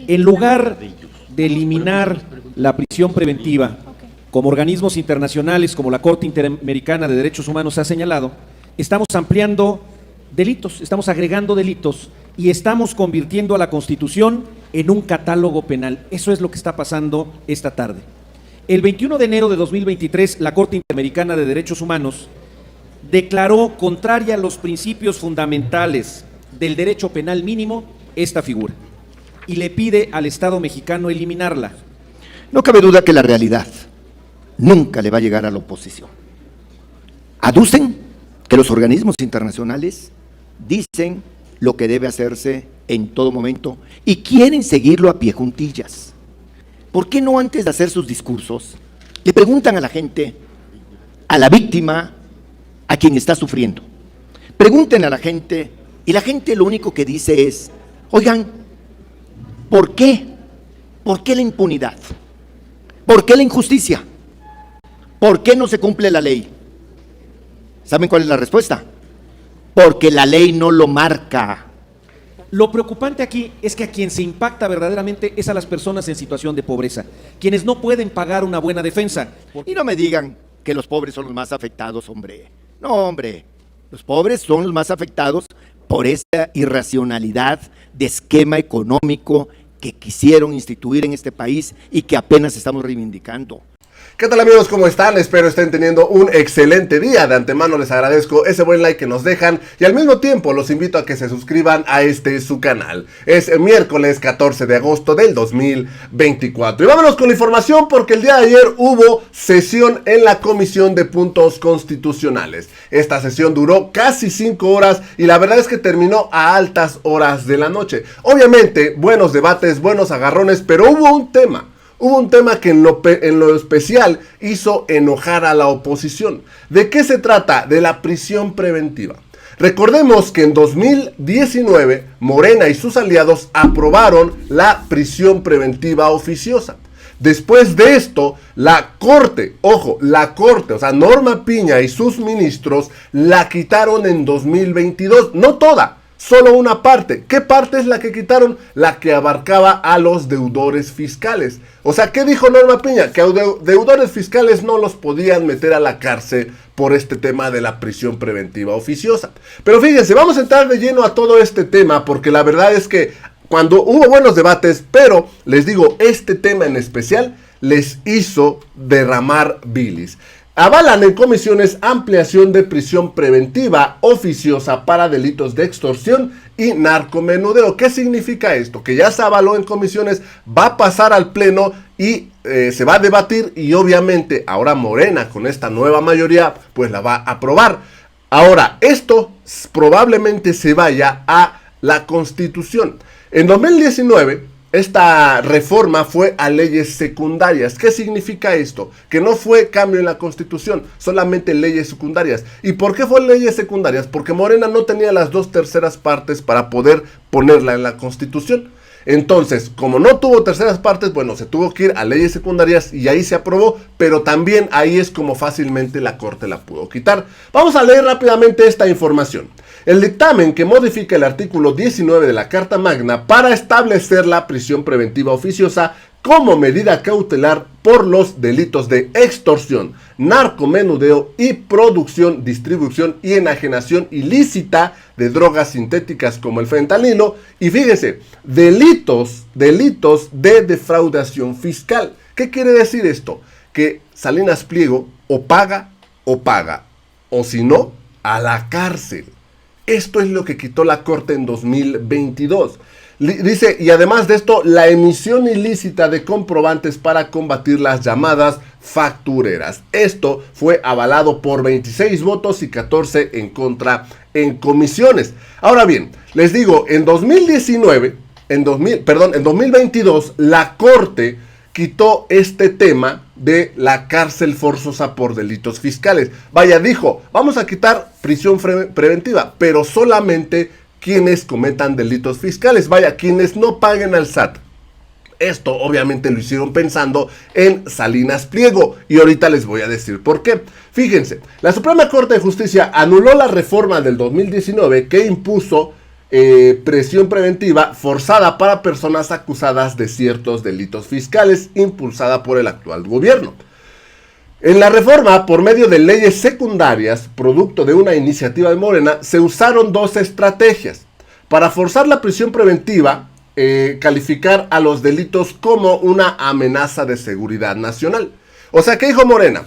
En lugar de eliminar la prisión preventiva, como organismos internacionales, como la Corte Interamericana de Derechos Humanos ha señalado, estamos ampliando delitos, estamos agregando delitos y estamos convirtiendo a la Constitución en un catálogo penal. Eso es lo que está pasando esta tarde. El 21 de enero de 2023, la Corte Interamericana de Derechos Humanos declaró contraria a los principios fundamentales del derecho penal mínimo esta figura y le pide al Estado mexicano eliminarla. No cabe duda que la realidad nunca le va a llegar a la oposición. Aducen que los organismos internacionales dicen lo que debe hacerse en todo momento y quieren seguirlo a pie juntillas. ¿Por qué no antes de hacer sus discursos le preguntan a la gente, a la víctima, a quien está sufriendo? Pregunten a la gente y la gente lo único que dice es, oigan, ¿por qué? ¿Por qué la impunidad? ¿Por qué la injusticia? ¿Por qué no se cumple la ley? ¿Saben cuál es la respuesta? Porque la ley no lo marca. Lo preocupante aquí es que a quien se impacta verdaderamente es a las personas en situación de pobreza, quienes no pueden pagar una buena defensa. Y no me digan que los pobres son los más afectados, hombre. No, hombre, los pobres son los más afectados por esta irracionalidad de esquema económico que quisieron instituir en este país y que apenas estamos reivindicando. ¿Qué tal, amigos? ¿Cómo están? Espero estén teniendo un excelente día. De antemano les agradezco ese buen like que nos dejan y al mismo tiempo los invito a que se suscriban a su canal. Es miércoles 14 de agosto del 2024. Y vámonos con la información porque el día de ayer hubo sesión en la Comisión de Puntos Constitucionales. Esta sesión duró casi 5 horas y la verdad es que terminó a altas horas de la noche. Obviamente, buenos debates, buenos agarrones, pero hubo un tema. Hubo un tema que en lo especial hizo enojar a la oposición. ¿De qué se trata? De la prisión preventiva. Recordemos que en 2019 Morena y sus aliados aprobaron la prisión preventiva oficiosa. Después de esto, la Corte, o sea, Norma Piña y sus ministros la quitaron en 2022. No toda. Solo una parte. ¿Qué parte es la que quitaron? La que abarcaba a los deudores fiscales. O sea, ¿qué dijo Norma Piña? Que a deudores fiscales no los podían meter a la cárcel por este tema de la prisión preventiva oficiosa. Pero fíjense, vamos a entrar de lleno a todo este tema porque la verdad es que cuando hubo buenos debates, pero les digo, este tema en especial les hizo derramar bilis. Avalan en comisiones ampliación de prisión preventiva oficiosa para delitos de extorsión y narcomenudeo. ¿Qué significa esto? Que ya se avaló en comisiones, va a pasar al pleno y se va a debatir y obviamente ahora Morena con esta nueva mayoría pues la va a aprobar. Ahora, esto probablemente se vaya a la Constitución. En 2019... esta reforma fue a leyes secundarias. ¿Qué significa esto? Que no fue cambio en la Constitución, solamente leyes secundarias. ¿Y por qué fue leyes secundarias? Porque Morena no tenía las 2/3 partes para poder ponerla en la Constitución. Entonces, como no tuvo terceras partes, bueno, se tuvo que ir a leyes secundarias y ahí se aprobó, pero también ahí es como fácilmente la Corte la pudo quitar. Vamos a leer rápidamente esta información. El dictamen que modifica el artículo 19 de la Carta Magna para establecer la prisión preventiva oficiosa como medida cautelar por los delitos de extorsión, narcomenudeo y producción, distribución y enajenación ilícita de drogas sintéticas como el fentanilo y fíjense, delitos de defraudación fiscal. ¿Qué quiere decir esto? Que Salinas Pliego o paga, o si no, a la cárcel. Esto es lo que quitó la Corte en 2022. Dice, y además de esto, la emisión ilícita de comprobantes para combatir las llamadas factureras. Esto fue avalado por 26 votos y 14 en contra en comisiones. Ahora bien, les digo, en 2022, la Corte quitó este tema de la cárcel forzosa por delitos fiscales. Vaya, dijo, vamos a quitar prisión preventiva, pero solamente quienes cometan delitos fiscales. Vaya, quienes no paguen al SAT. Esto obviamente lo hicieron pensando en Salinas Pliego y ahorita les voy a decir por qué. Fíjense, la Suprema Corte de Justicia anuló la reforma del 2019 que impuso prisión preventiva forzada para personas acusadas de ciertos delitos fiscales, impulsada por el actual gobierno. En la reforma, por medio de leyes secundarias, producto de una iniciativa de Morena, se usaron dos estrategias. Para forzar la prisión preventiva, calificar a los delitos como una amenaza de seguridad nacional. O sea, ¿qué dijo Morena?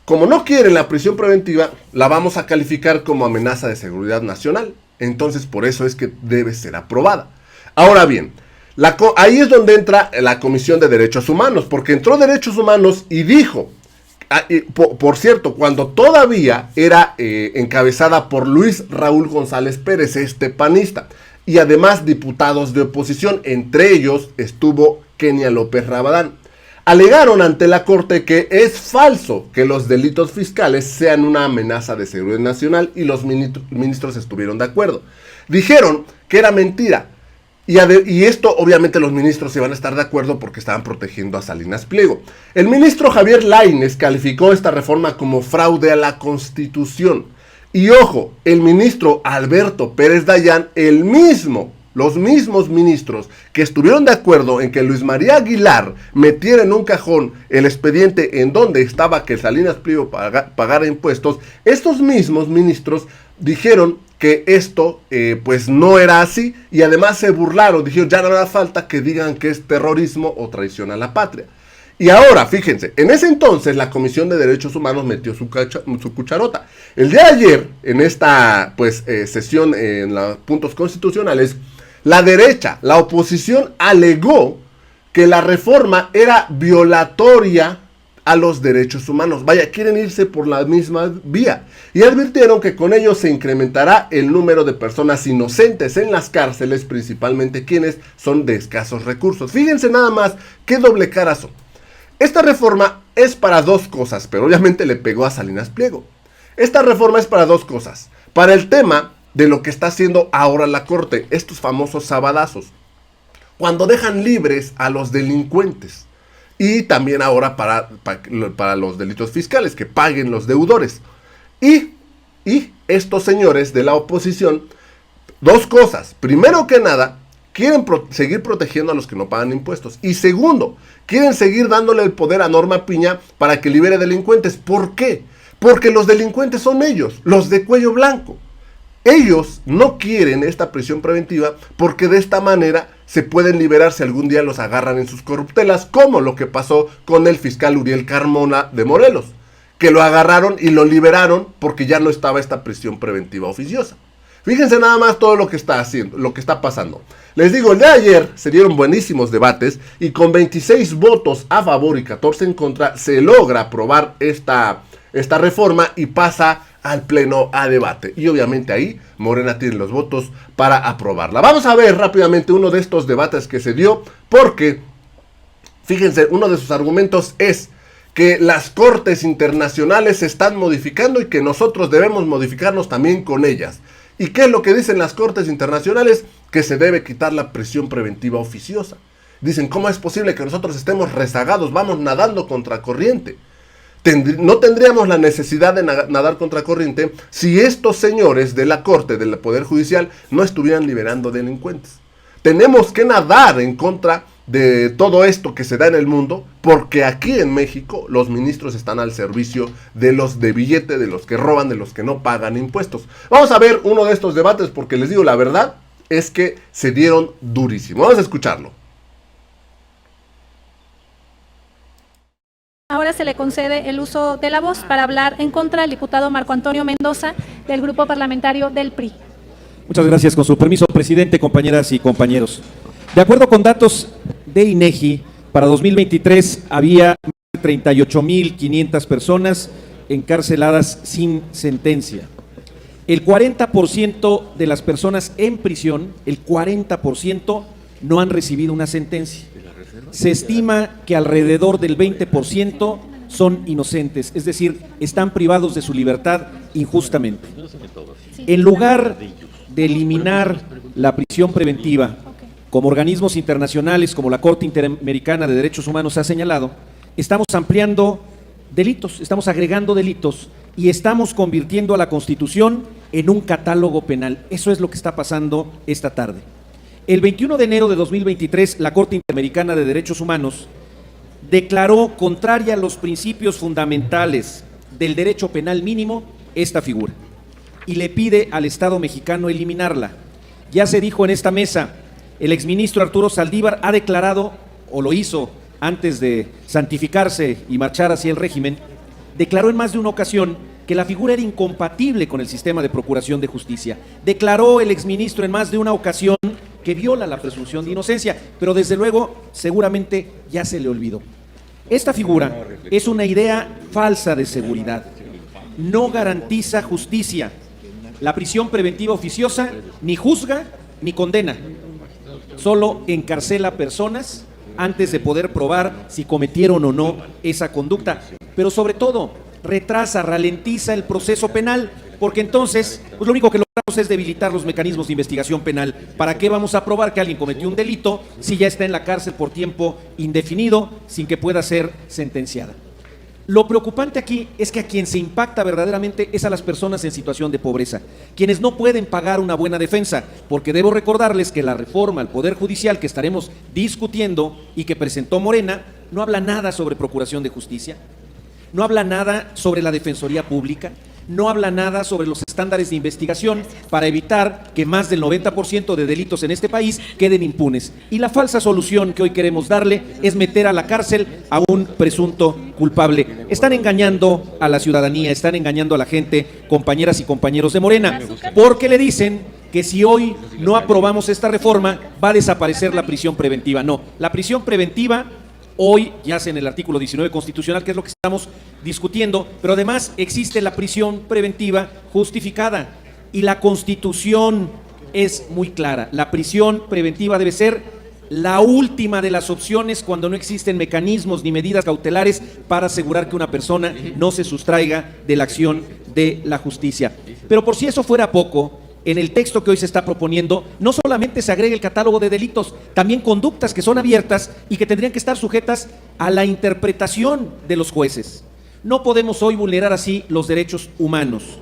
Como no quieren la prisión preventiva, la vamos a calificar como amenaza de seguridad nacional. Entonces, por eso es que debe ser aprobada. Ahora bien, ahí es donde entra la Comisión de Derechos Humanos, porque entró Derechos Humanos y dijo, por cierto, cuando todavía era encabezada por Luis Raúl González Pérez, panista, y además diputados de oposición, entre ellos estuvo Kenia López Rabadán. Alegaron ante la Corte que es falso que los delitos fiscales sean una amenaza de seguridad nacional y los ministros estuvieron de acuerdo. Dijeron que era mentira y esto obviamente los ministros iban a estar de acuerdo porque estaban protegiendo a Salinas Pliego. El ministro Javier Lainez calificó esta reforma como fraude a la Constitución. Y ojo, el ministro Alberto Pérez Dayán, los mismos ministros que estuvieron de acuerdo en que Luis María Aguilar metiera en un cajón el expediente en donde estaba que Salinas Pliego pagara impuestos, estos mismos ministros dijeron que esto pues no era así y además se burlaron, dijeron ya no hará falta que digan que es terrorismo o traición a la patria. Y ahora, fíjense, en ese entonces la Comisión de Derechos Humanos metió su cucharota. El día de ayer, en esta sesión en los puntos constitucionales, la derecha, la oposición, alegó que la reforma era violatoria a los derechos humanos. Vaya, quieren irse por la misma vía. Y advirtieron que con ello se incrementará el número de personas inocentes en las cárceles, principalmente quienes son de escasos recursos. Fíjense nada más qué doble cara son. Esta reforma es para dos cosas, pero obviamente le pegó a Salinas Pliego. Esta reforma es para dos cosas. Para el tema de lo que está haciendo ahora la Corte, estos famosos sabadazos, cuando dejan libres a los delincuentes. Y también ahora para los delitos fiscales, que paguen los deudores. Y estos señores de la oposición, dos cosas. Primero que nada, quieren seguir protegiendo a los que no pagan impuestos. Y segundo, quieren seguir dándole el poder a Norma Piña para que libere delincuentes. ¿Por qué? Porque los delincuentes son ellos, los de cuello blanco. Ellos no quieren esta prisión preventiva porque de esta manera se pueden liberar si algún día los agarran en sus corruptelas, como lo que pasó con el fiscal Uriel Carmona de Morelos, que lo agarraron y lo liberaron porque ya no estaba esta prisión preventiva oficiosa. Fíjense nada más todo lo que está haciendo, lo que está pasando. Les digo, el de ayer se dieron buenísimos debates y con 26 votos a favor y 14 en contra se logra aprobar esta reforma y pasa al pleno a debate. Y obviamente ahí Morena tiene los votos para aprobarla. Vamos a ver rápidamente uno de estos debates que se dio porque, fíjense, uno de sus argumentos es que las cortes internacionales se están modificando y que nosotros debemos modificarnos también con ellas. ¿Y qué es lo que dicen las cortes internacionales? Que se debe quitar la prisión preventiva oficiosa. Dicen, ¿cómo es posible que nosotros estemos rezagados? Vamos nadando contra corriente. No tendríamos la necesidad de nadar contra corriente si estos señores de la Corte, del Poder Judicial, no estuvieran liberando delincuentes. Tenemos que nadar en contra de todo esto que se da en el mundo, porque aquí en México los ministros están al servicio de los de billete, de los que roban, de los que no pagan impuestos. Vamos a ver uno de estos debates porque les digo, la verdad es que se dieron durísimo. Vamos a escucharlo. Ahora se le concede el uso de la voz para hablar en contra del diputado Marco Antonio Mendoza del Grupo Parlamentario del PRI. Muchas gracias. Con su permiso, presidente, compañeras y compañeros. De acuerdo con datos de INEGI, para 2023 había 38.500 personas encarceladas sin sentencia. El 40% de las personas en prisión, el 40% no han recibido una sentencia. Se estima que alrededor del 20% son inocentes, es decir, están privados de su libertad injustamente. En lugar de eliminar la prisión preventiva, como organismos internacionales como la Corte Interamericana de Derechos Humanos ha señalado, estamos ampliando delitos, estamos agregando delitos y estamos convirtiendo a la Constitución en un catálogo penal. Eso es lo que está pasando esta tarde. El 21 de enero de 2023, la Corte Interamericana de Derechos Humanos declaró contraria a los principios fundamentales del derecho penal mínimo esta figura y le pide al Estado mexicano eliminarla. Ya se dijo en esta mesa, el exministro Arturo Saldívar ha declarado, o lo hizo antes de santificarse y marchar hacia el régimen, declaró en más de una ocasión que la figura era incompatible con el sistema de procuración de justicia. Declaró el exministro en más de una ocasión que viola la presunción de inocencia, pero desde luego seguramente ya se le olvidó. Esta figura es una idea falsa de seguridad. No garantiza justicia. La prisión preventiva oficiosa ni juzga ni condena. Solo encarcela personas antes de poder probar si cometieron o no esa conducta. Pero sobre todo, retrasa, ralentiza el proceso penal, porque entonces pues lo único que logramos es debilitar los mecanismos de investigación penal. ¿Para qué vamos a probar que alguien cometió un delito si ya está en la cárcel por tiempo indefinido sin que pueda ser sentenciada? Lo preocupante aquí es que a quien se impacta verdaderamente es a las personas en situación de pobreza, quienes no pueden pagar una buena defensa, porque debo recordarles que la reforma al Poder Judicial que estaremos discutiendo y que presentó Morena no habla nada sobre procuración de justicia, no habla nada sobre la Defensoría Pública, no habla nada sobre los estándares de investigación para evitar que más del 90% de delitos en este país queden impunes. Y la falsa solución que hoy queremos darle es meter a la cárcel a un presunto culpable. Están engañando a la ciudadanía, están engañando a la gente, compañeras y compañeros de Morena, porque le dicen que si hoy no aprobamos esta reforma va a desaparecer la prisión preventiva. No, la prisión preventiva hoy yace en el artículo 19 constitucional, que es lo que estamos discutiendo, pero además existe la prisión preventiva justificada y la Constitución es muy clara. La prisión preventiva debe ser la última de las opciones cuando no existen mecanismos ni medidas cautelares para asegurar que una persona no se sustraiga de la acción de la justicia. Pero por si eso fuera poco, en el texto que hoy se está proponiendo, no solamente se agrega el catálogo de delitos, también conductas que son abiertas y que tendrían que estar sujetas a la interpretación de los jueces. No podemos hoy vulnerar así los derechos humanos.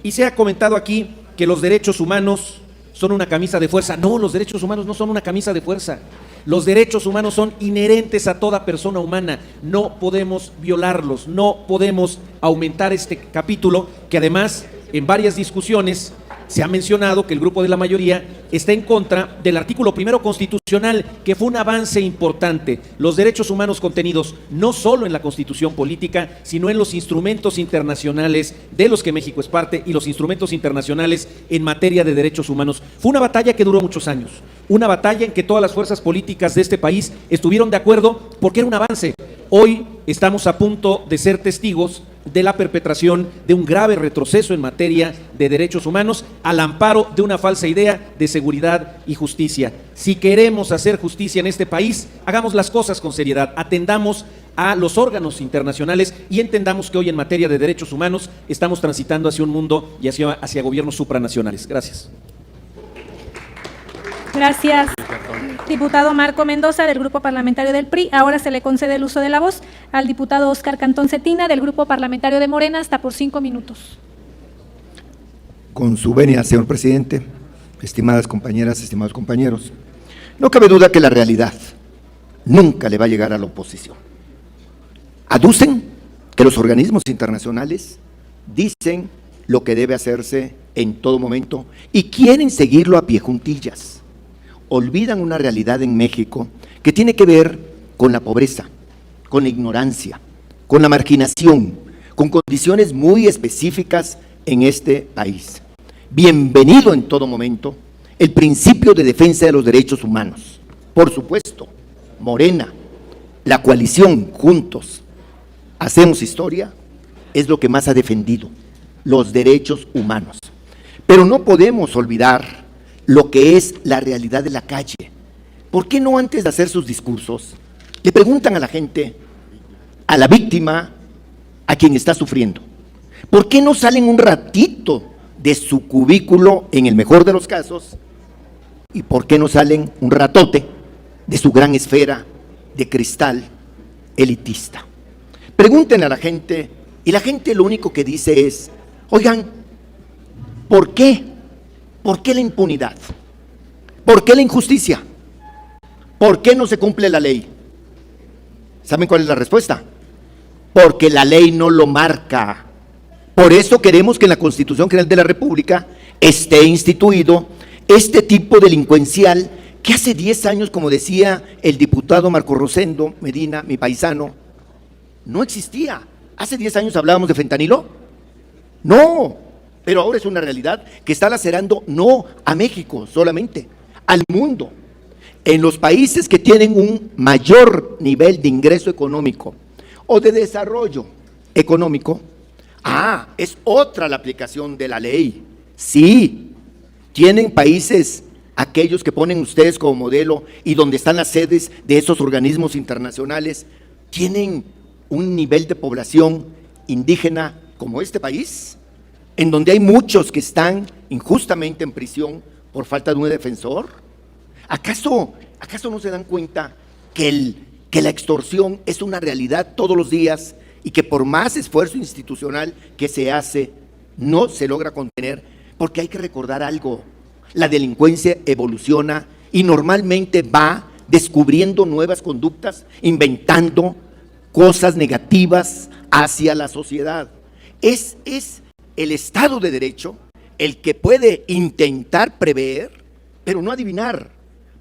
Y se ha comentado aquí que los derechos humanos son una camisa de fuerza. No, los derechos humanos no son una camisa de fuerza. Los derechos humanos son inherentes a toda persona humana. No podemos violarlos, no podemos aumentar este capítulo que además en varias discusiones se ha mencionado que el grupo de la mayoría está en contra del artículo primero constitucional, que fue un avance importante. Los derechos humanos contenidos no solo en la Constitución política, sino en los instrumentos internacionales de los que México es parte y los instrumentos internacionales en materia de derechos humanos. Fue una batalla que duró muchos años, una batalla en que todas las fuerzas políticas de este país estuvieron de acuerdo porque era un avance. Hoy estamos a punto de ser testigos de la perpetración de un grave retroceso en materia de derechos humanos al amparo de una falsa idea de seguridad y justicia. Si queremos hacer justicia en este país, hagamos las cosas con seriedad, atendamos a los órganos internacionales y entendamos que hoy en materia de derechos humanos estamos transitando hacia un mundo y hacia gobiernos supranacionales. Gracias. Gracias, diputado Marco Mendoza, del Grupo Parlamentario del PRI. Ahora se le concede el uso de la voz al diputado Óscar Cantón Cetina, del Grupo Parlamentario de Morena, hasta por 5 minutos. Con su venia, señor presidente, estimadas compañeras, estimados compañeros, no cabe duda que la realidad nunca le va a llegar a la oposición. Aducen que los organismos internacionales dicen lo que debe hacerse en todo momento y quieren seguirlo a pie juntillas. Olvidan una realidad en México que tiene que ver con la pobreza, con la ignorancia, con la marginación, con condiciones muy específicas en este país. Bienvenido en todo momento el principio de defensa de los derechos humanos. Por supuesto, Morena, la coalición Juntos Hacemos Historia, es lo que más ha defendido, los derechos humanos. Pero no podemos olvidar lo que es la realidad de la calle. ¿Por qué no antes de hacer sus discursos le preguntan a la gente, a la víctima, a quien está sufriendo? ¿Por qué no salen un ratito de su cubículo en el mejor de los casos? ¿Y por qué no salen un ratote de su gran esfera de cristal elitista? Pregúntenle a la gente Y la gente lo único que dice es, oigan, ¿por qué? ¿Por qué la impunidad? ¿Por qué la injusticia? ¿Por qué no se cumple la ley? ¿Saben cuál es la respuesta? Porque la ley no lo marca. Por eso queremos que en la Constitución General de la República esté instituido este tipo delincuencial que hace 10 años, como decía el diputado Marco Rosendo Medina, mi paisano, no existía. ¿Hace 10 años hablábamos de fentanilo? No, pero ahora es una realidad que está lacerando no a México solamente, al mundo. En los países que tienen un mayor nivel de ingreso económico o de desarrollo económico, es otra la aplicación de la ley. Sí, tienen países, aquellos que ponen ustedes como modelo y donde están las sedes de esos organismos internacionales, tienen un nivel de población indígena como este país, en donde hay muchos que están injustamente en prisión por falta de un defensor. ¿Acaso no se dan cuenta que la extorsión es una realidad todos los días y que por más esfuerzo institucional que se hace, no se logra contener? Porque hay que recordar algo, la delincuencia evoluciona y normalmente va descubriendo nuevas conductas, inventando cosas negativas hacia la sociedad. Es el Estado de Derecho el que puede intentar prever, pero no adivinar.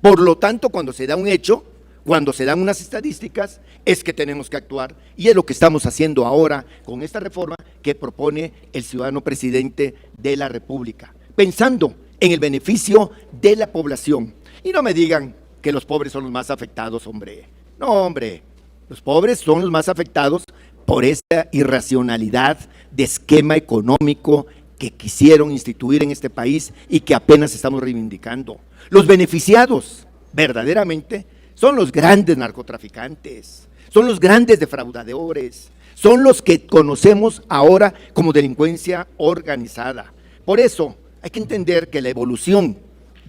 Por lo tanto, cuando se da un hecho, cuando se dan unas estadísticas, es que tenemos que actuar. Y es lo que estamos haciendo ahora con esta reforma que propone el ciudadano presidente de la República, pensando en el beneficio de la población. Y no me digan que los pobres son los más afectados, hombre. No, hombre, los pobres son los más afectados por esta irracionalidad de esquema económico que quisieron instituir en este país y que apenas estamos reivindicando. Los beneficiados, verdaderamente, son los grandes narcotraficantes, son los grandes defraudadores, son los que conocemos ahora como delincuencia organizada. Por eso hay que entender que la evolución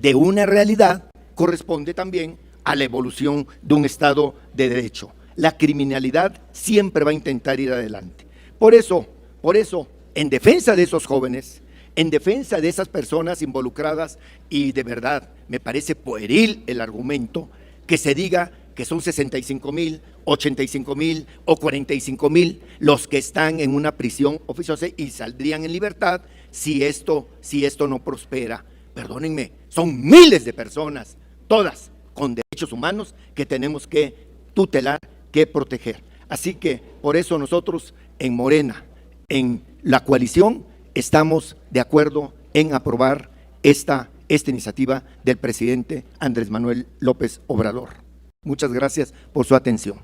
de una realidad corresponde también a la evolución de un Estado de Derecho. La criminalidad siempre va a intentar ir adelante. Por eso, en defensa de esos jóvenes, en defensa de esas personas involucradas, y de verdad me parece pueril el argumento que se diga que son 65,000, 85,000 o 45,000 los que están en una prisión oficiosa y saldrían en libertad si esto no prospera. Perdónenme, son miles de personas, todas con derechos humanos que tenemos que tutelar, que proteger. Así que por eso nosotros en Morena, en la coalición, estamos de acuerdo en aprobar esta iniciativa del presidente Andrés Manuel López Obrador. Muchas gracias por su atención.